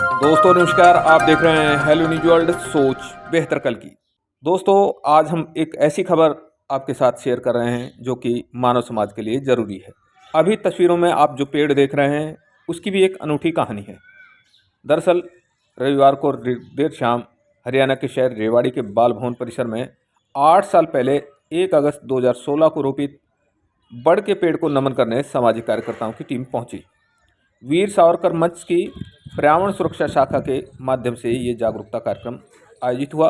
दोस्तों नमस्कार, आप देख रहे हैं हेलो न्यूज वर्ल्ड सोच बेहतर कल की। दोस्तों आज हम एक ऐसी खबर आपके साथ शेयर कर रहे हैं जो कि मानव समाज के लिए ज़रूरी है। अभी तस्वीरों में आप जो पेड़ देख रहे हैं उसकी भी एक अनूठी कहानी है। दरअसल रविवार को देर शाम हरियाणा के शहर रेवाड़ी के बाल भवन परिसर में 8 साल पहले 1 अगस्त 2016 को रोपित बड़ के पेड़ को नमन करने सामाजिक कार्यकर्ताओं की टीम पहुंची। वीर सावरकर मंच की पर्यावरण सुरक्षा शाखा के माध्यम से ये जागरूकता कार्यक्रम आयोजित हुआ।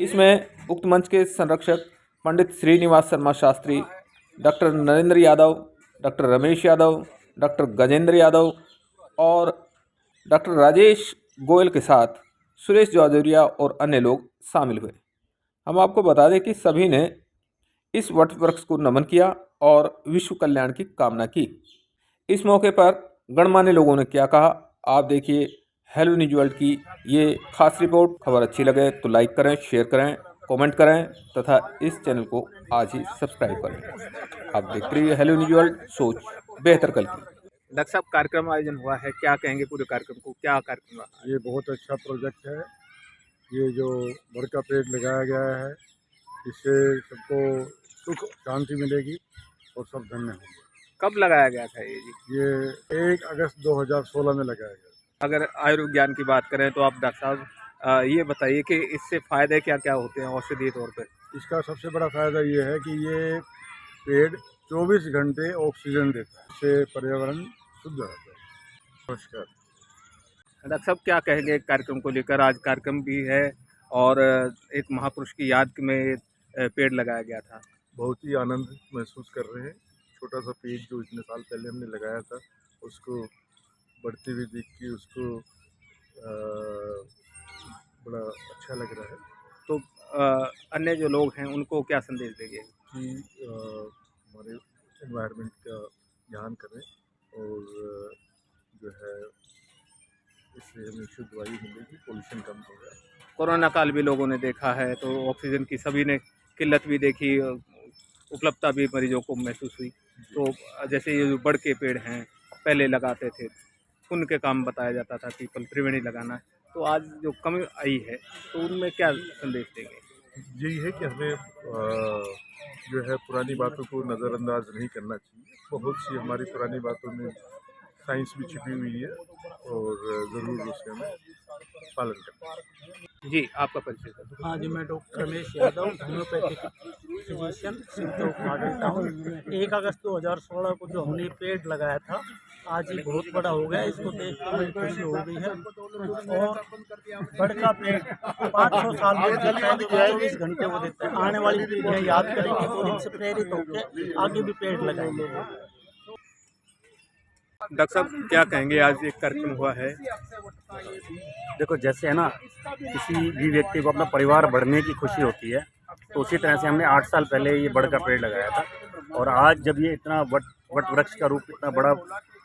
इसमें उक्त मंच के संरक्षक Pandit Shrinivas Sharma Shastri, doctor Narendra Yadav, doctor Ramesh Yadav, doctor Gajendra Yadav और डॉक्टर राजेश गोयल के साथ सुरेश जौजरिया और अन्य लोग शामिल हुए। हम आपको बता दें कि सभी ने इस वट वृक्ष को नमन किया और विश्व कल्याण की कामना की। इस मौके पर गणमान्य लोगों ने क्या कहा, आप देखिए हेलो न्यूज वर्ल्ड की ये खास रिपोर्ट। खबर अच्छी लगे तो लाइक करें, शेयर करें, कमेंट करें तथा इस चैनल को आज ही सब्सक्राइब करें। आप देखते रहिए हेलो न्यूज वर्ल्ड सोच बेहतर कल की। डॉक्टर साहब, कार्यक्रम आयोजन हुआ है, क्या कहेंगे पूरे कार्यक्रम को? क्या कार्यक्रम रहा? ये बहुत अच्छा प्रोजेक्ट है। ये जो बड़ का पेड़ लगाया गया है, इससे सबको सुख शांति मिलेगी और सब धन्य होंगे। कब लगाया गया था ये जी? ये 1 अगस्त 2016 में लगाया गया। अगर आयुर्विज्ञान की बात करें तो आप डॉक्टर साहब ये बताइए कि इससे फ़ायदे क्या क्या होते हैं औषधीय तौर पे? इसका सबसे बड़ा फ़ायदा ये है कि ये पेड़ 24 घंटे ऑक्सीजन देता है, इससे पर्यावरण शुद्ध रहता है। नमस्कार। डॉक्टर साहब, क्या कहेंगे कार्यक्रम को लेकर? आज कार्यक्रम भी है और एक महापुरुष की याद में पेड़ लगाया गया था। बहुत ही आनंद महसूस कर रहे हैं। छोटा सा पेड़ जो इतने साल पहले हमने लगाया था, उसको बढ़ते हुए देख के उसको बड़ा अच्छा लग रहा है तो अन्य जो लोग हैं उनको क्या संदेश देंगे? कि हमारे एनवायरनमेंट का ध्यान करें और जो है इससे हमें शुद्ध वायु मिलेगी, पोल्यूशन कम होगा। कोरोना काल भी लोगों ने देखा है तो ऑक्सीजन की सभी ने किल्लत भी देखी, उपलब्धता भी मरीजों को महसूस हुई। तो जैसे ये जो बड़ के पेड़ हैं पहले लगाते थे, पुण्य के काम बताया जाता था, पीपल त्रिवेणी लगाना, तो आज जो कमी आई है तो उनमें क्या संदेश देंगे? यही है कि हमें जो है पुरानी बातों को नज़रअंदाज नहीं करना चाहिए। बहुत सी हमारी पुरानी बातों में साइंस भी छिपी हुई है और ज़रूर उसका हमें पालन करना चाहिए। जी, आपका परिचय सर। हाँ जी, मैं doctor Ramesh Yadav, homeopathic physician, सिद्धों मॉडल टाउन। 1 अगस्त 2016 को जो हमने पेड़ लगाया था, आज ये बहुत बड़ा हो गया। इसको देख कर मुझे खुशी हो गई है। और बड़ का पेड़ 500 साल में देता है, 24 घंटे वो देता है। आने वाली पीढ़ियाँ याद करेंगी तो इनसे प्रेरित होकर आगे भी पेड़ लगाएंगे। डॉक्टर साहब, क्या कहेंगे? आज एक कार्यक्रम हुआ है। देखो, जैसे है ना, किसी भी व्यक्ति को अपना परिवार बढ़ने की खुशी होती है, तो उसी तरह से हमने 8 साल पहले ये बड़ का पेड़ लगाया था। और आज जब ये इतना वट वृक्ष का रूप इतना बड़ा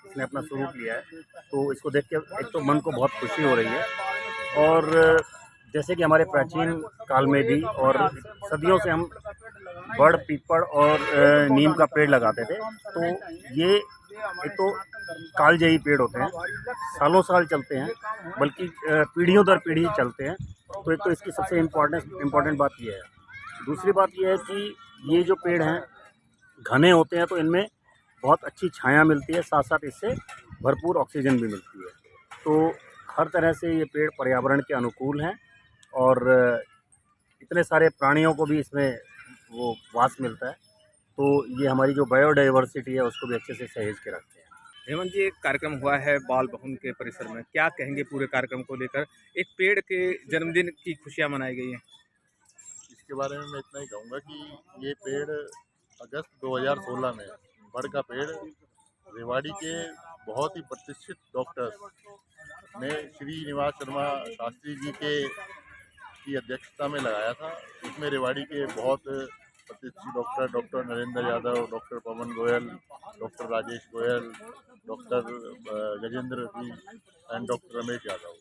इसने अपना स्वरूप लिया है, तो इसको देख के एक तो मन को बहुत खुशी हो रही है। और जैसे कि हमारे प्राचीन काल में भी और सदियों से हम बड़, पीपल और नीम का पेड़ लगाते थे, तो ये एक तो कालजयी पेड़ होते हैं, सालों साल चलते हैं, बल्कि पीढ़ियों दर पीढ़ी चलते हैं। तो एक तो इसकी सबसे इम्पोर्टेंट बात ये है। दूसरी बात ये है कि ये जो पेड़ हैं घने होते हैं, तो इनमें बहुत अच्छी छाया मिलती है, साथ साथ इससे भरपूर ऑक्सीजन भी मिलती है। तो हर तरह से ये पेड़ पर्यावरण के अनुकूल हैं और इतने सारे प्राणियों को भी इसमें वो वास मिलता है। तो ये हमारी जो बायोडाइवर्सिटी है उसको भी अच्छे से सहेज के रखते हैं। हेमंत जी, एक कार्यक्रम हुआ है बाल भवन के परिसर में, क्या कहेंगे पूरे कार्यक्रम को लेकर? एक पेड़ के जन्मदिन की खुशियां मनाई गई हैं। इसके बारे में मैं इतना ही कहूँगा कि ये पेड़ अगस्त 2016 में बड़ का पेड़ रेवाड़ी के बहुत ही प्रतिष्ठित डॉक्टर्स ने श्रीनिवास शर्मा शास्त्री जी की अध्यक्षता में लगाया था। इसमें रेवाड़ी के बहुत प्रतिष्ठित doctor Narendra Yadav, doctor Pawan Goyal, doctor Rajesh Goyal, doctor Gajendra ji and doctor Ramesh Yadav,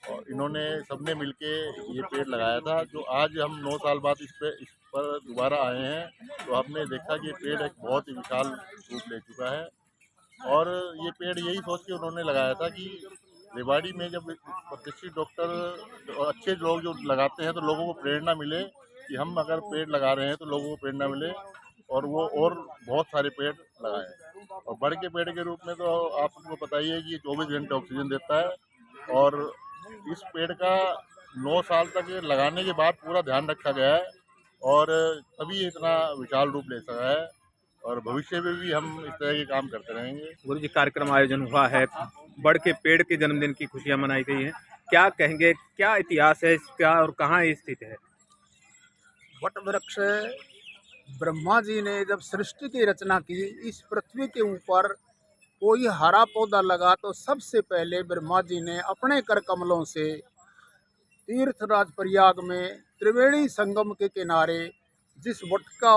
और इन्होंने सबने मिलके ये पेड़ लगाया था। जो आज हम 9 साल बाद इस पर दोबारा आए हैं, तो हमने देखा कि ये पेड़ एक बहुत ही विशाल रूप ले चुका है। और ये पेड़ यही सोच के उन्होंने लगाया था कि रेवाड़ी में जब प्रतिष्ठित डॉक्टर और अच्छे लोग जो लगाते हैं तो लोगों को प्रेरणा मिले कि हम अगर पेड़ लगा रहे हैं तो लोगों को प्रेरणा मिले और वो और बहुत सारे पेड़ लगाएं। और बड़ के पेड़ के रूप में तो आपको पता ही है कि ये 24 घंटे ऑक्सीजन देता है और इस पेड़ का 9 साल तक लगाने के बाद पूरा ध्यान रखा गया है और तभी ये इतना विशाल रूप ले सका है और भविष्य में भी हम इस तरह के काम करते रहेंगे। गुरु जी, कार्यक्रम आयोजन हुआ है, बड़ के पेड़ के जन्मदिन की खुशियां मनाई गई हैं, क्या कहेंगे, क्या इतिहास है इसका और कहाँ ये स्थित है? वट वृक्ष ब्रह्मा जी ने जब सृष्टि की रचना की, इस पृथ्वी के ऊपर कोई हरा पौधा लगा तो सबसे पहले ब्रह्मा जी ने अपने कर कमलों से तीर्थराज प्रयाग में त्रिवेणी संगम के किनारे जिस वट का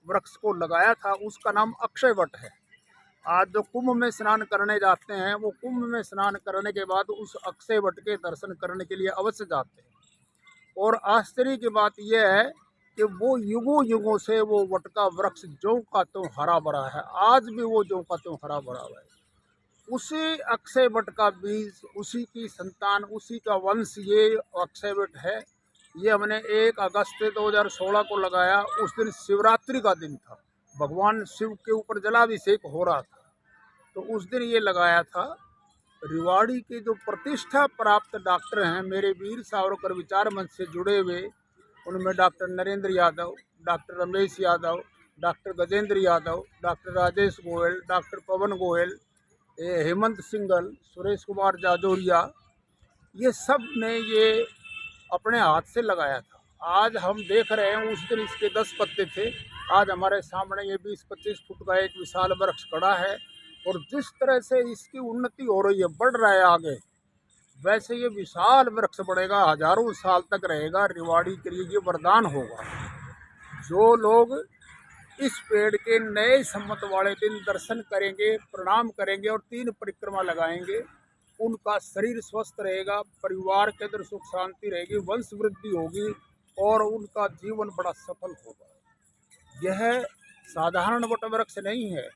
वृक्ष को लगाया था उसका नाम अक्षय वट है। आज जो कुंभ में स्नान करने जाते हैं वो कुंभ में स्नान करने के बाद उस अक्षय वट के दर्शन करने के लिए अवश्य जाते हैं। और आश्चर्य की बात यह है कि वो युगों युगों से वो वट का वृक्ष ज्यों का त्यों हरा भरा है, आज भी वो ज्यों का त्यों हरा भरा है। उसी अक्षय वट का बीज, उसी की संतान, उसी का वंश ये अक्षय वट है। ये हमने 1 अगस्त 2016 को लगाया। उस दिन शिवरात्रि का दिन था, भगवान शिव के ऊपर जलाभिषेक हो रहा था, तो उस दिन ये लगाया था। रेवाड़ी के जो प्रतिष्ठा प्राप्त डॉक्टर हैं मेरे वीर सावरकर विचार मंच से जुड़े हुए, उनमें doctor Narendra Yadav, doctor Ramesh Yadav, doctor Gajendra Yadav, doctor Rajesh Goyal, doctor Pawan Goyal, Hemant Singal, Suresh Kumar Jajoria, ये सब ने ये अपने हाथ से लगाया था। आज हम देख रहे हैं, उस दिन इसके 10 पत्ते थे, आज हमारे सामने ये 20-25 फुट का एक विशाल वृक्ष खड़ा है। और जिस तरह से इसकी उन्नति हो रही है, बढ़ रहा है आगे, वैसे ये विशाल वृक्ष बढ़ेगा, हजारों साल तक रहेगा। रेवाड़ी के लिए ये वरदान होगा। जो लोग इस पेड़ के नए सम्मत वाले दिन दर्शन करेंगे, प्रणाम करेंगे और 3 परिक्रमा लगाएंगे, उनका शरीर स्वस्थ रहेगा, परिवार के अंदर सुख शांति रहेगी, वंश वृद्धि होगी और उनका जीवन बड़ा सफल होगा। यह साधारण वट वृक्ष नहीं है,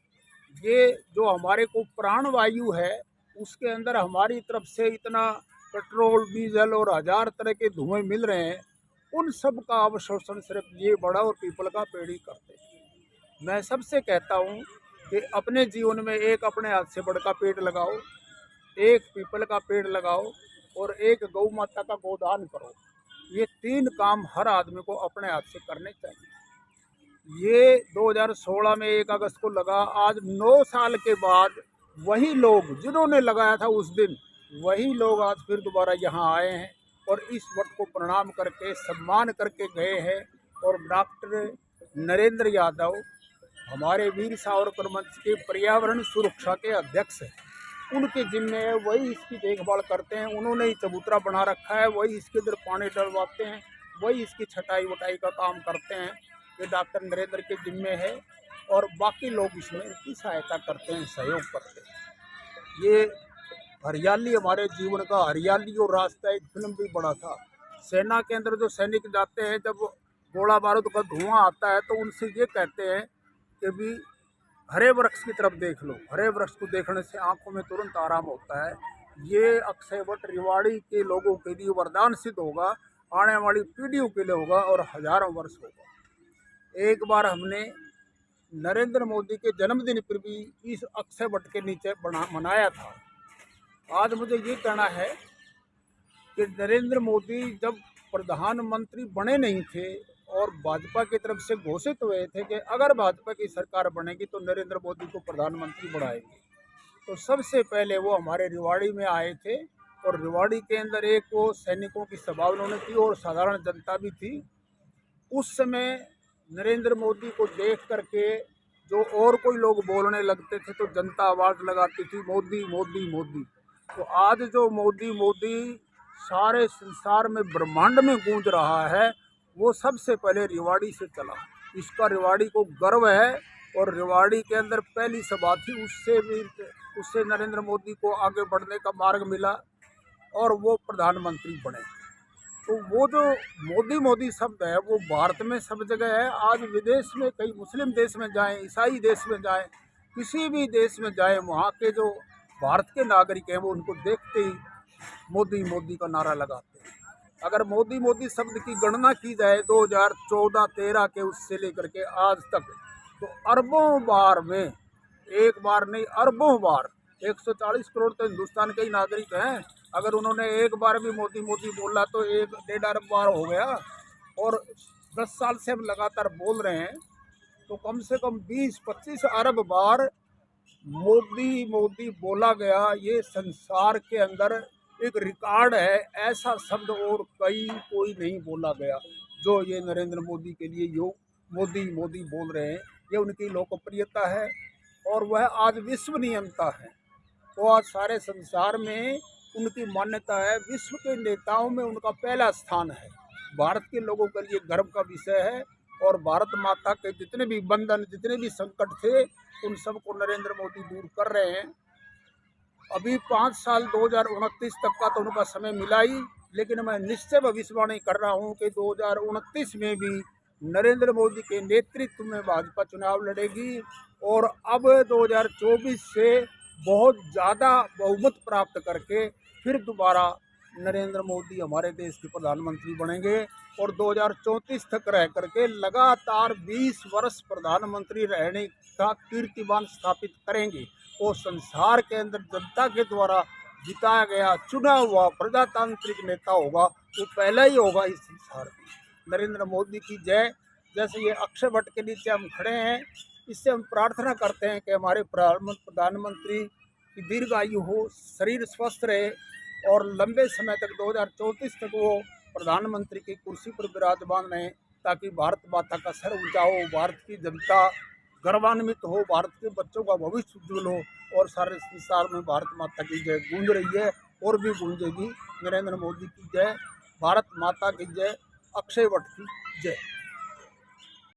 ये जो हमारे को प्राण वायु है उसके अंदर हमारी तरफ से इतना पेट्रोल, डीजल और 1000 तरह के धुएं मिल रहे हैं, उन सब का अवशोषण सिर्फ ये बड़ा और पीपल का पेड़ ही करते हैं। मैं सबसे कहता हूँ कि अपने जीवन में एक अपने हाथ से बड़ का पेड़ लगाओ, एक पीपल का पेड़ लगाओ और एक गौ माता का गोदान करो। ये 3 काम हर आदमी को अपने हाथ से करने चाहिए। ये 2016 में 1 अगस्त को लगा। आज 9 साल के बाद वही लोग जिन्होंने लगाया था उस दिन, वही लोग आज फिर दोबारा यहाँ आए हैं और इस वट को प्रणाम करके सम्मान करके गए हैं। और डॉक्टर नरेंद्र यादव हमारे वीर सावरकर मंच के पर्यावरण सुरक्षा के अध्यक्ष हैं, उनके जिम्मे है, वही इसकी देखभाल करते हैं। उन्होंने ही चबूतरा बना रखा है, वही इसके अंदर पानी डलवाते हैं, वही इसकी छटाई वटाई का काम करते हैं। ये डॉक्टर नरेंद्र के जिम्मे है और बाकी लोग इसमें इनकी सहायता करते हैं, सहयोग करते हैं। ये हरियाली हमारे जीवन का, हरियाली और रास्ता, एक फिल्म भी बड़ा था। सेना के अंदर जो सैनिक जाते हैं, जब गोला बारूद का धुआं आता है तो उनसे ये कहते हैं कि भी हरे वृक्ष की तरफ देख लो, हरे वृक्ष को देखने से आंखों में तुरंत आराम होता है। ये अक्षय वट रेवाड़ी के लोगों के लिए वरदान सिद्ध होगा, आने वाली पीढ़ियों के लिए होगा और हजारों वर्ष होगा। एक बार हमने नरेंद्र मोदी के जन्मदिन पर भी इस अक्षय वट के नीचे मनाया था। आज मुझे ये कहना है कि नरेंद्र मोदी जब प्रधानमंत्री बने नहीं थे और भाजपा की तरफ से घोषित हुए थे कि अगर भाजपा की सरकार बनेगी तो नरेंद्र मोदी को प्रधानमंत्री बनाएगी, तो सबसे पहले वो हमारे रेवाड़ी में आए थे और रेवाड़ी के अंदर एक वो सैनिकों की सभा उन्होंने की और साधारण जनता भी थी। उस समय नरेंद्र मोदी को देख करके जो और कोई लोग बोलने लगते थे तो जनता आवाज़ लगाती थी, मोदी मोदी मोदी। तो आज जो मोदी मोदी सारे संसार में ब्रह्मांड में गूंज रहा है, वो सबसे पहले रेवाड़ी से चला। इसका रेवाड़ी को गर्व है और रेवाड़ी के अंदर पहली सभा थी, उससे नरेंद्र मोदी को आगे बढ़ने का मार्ग मिला और वो प्रधानमंत्री बने। तो वो जो मोदी मोदी शब्द है वो भारत में सब जगह है। आज विदेश में, कई मुस्लिम देश में जाएं, ईसाई देश में जाएं, किसी भी देश में जाएं, वहाँ के जो भारत के नागरिक हैं वो उनको देखते ही मोदी मोदी का नारा लगाते हैं। अगर मोदी मोदी शब्द की गणना की जाए 2014-13 के उससे लेकर के आज तक, तो अरबों बार में, एक बार नहीं अरबों बार, 140 करोड़ तो हिंदुस्तान के ही नागरिक हैं। अगर उन्होंने एक बार भी मोदी मोदी बोला तो 1-1.5 अरब बार हो गया। और 10 साल से हम लगातार बोल रहे हैं, तो कम से कम 20-25 अरब बार मोदी मोदी बोला गया। ये संसार के अंदर एक रिकॉर्ड है। ऐसा शब्द और कोई नहीं बोला गया जो ये नरेंद्र मोदी के लिए यो मोदी मोदी बोल रहे हैं। ये उनकी लोकप्रियता है और वह आज विश्व नियंता है। तो आज सारे संसार में उनकी मान्यता है। विश्व के नेताओं में उनका पहला स्थान है। भारत के लोगों के लिए गर्व का विषय है। और भारत माता के जितने भी बंधन, जितने भी संकट थे, उन सबको नरेंद्र मोदी दूर कर रहे हैं। अभी 5 साल 2029 तक का तो उनका समय मिला ही, लेकिन मैं निश्चय भविष्यवाणी कर रहा हूं कि 2029 में भी नरेंद्र मोदी के नेतृत्व में भाजपा चुनाव लड़ेगी। और अब 2024 से बहुत ज़्यादा बहुमत प्राप्त करके फिर दोबारा नरेंद्र मोदी हमारे देश के प्रधानमंत्री बनेंगे। और 2034 तक रह करके लगातार 20 वर्ष प्रधानमंत्री रहने का कीर्तिमान स्थापित करेंगे। और संसार के अंदर जनता के द्वारा जिताया गया चुना हुआ प्रजातांत्रिक नेता होगा, वो पहला ही होगा इस संसार में। नरेंद्र मोदी की जय। जैसे ये अक्षय वट के नीचे हम खड़े हैं, इससे हम प्रार्थना करते हैं कि हमारे प्रधानमंत्री की दीर्घायु हो, शरीर स्वस्थ रहे और लंबे समय तक 2034 तक वो प्रधानमंत्री की कुर्सी पर विराजमान रहे, ताकि भारत माता का सर ऊंचा हो, भारत की जनता गर्वान्वित हो, भारत के बच्चों का भविष्य उज्ज्वल हो। और सारे संसार में भारत माता की जय गूंज रही है और भी गूंजेगी। नरेंद्र मोदी की जय, भारत माता की जय, अक्षय वट की जय।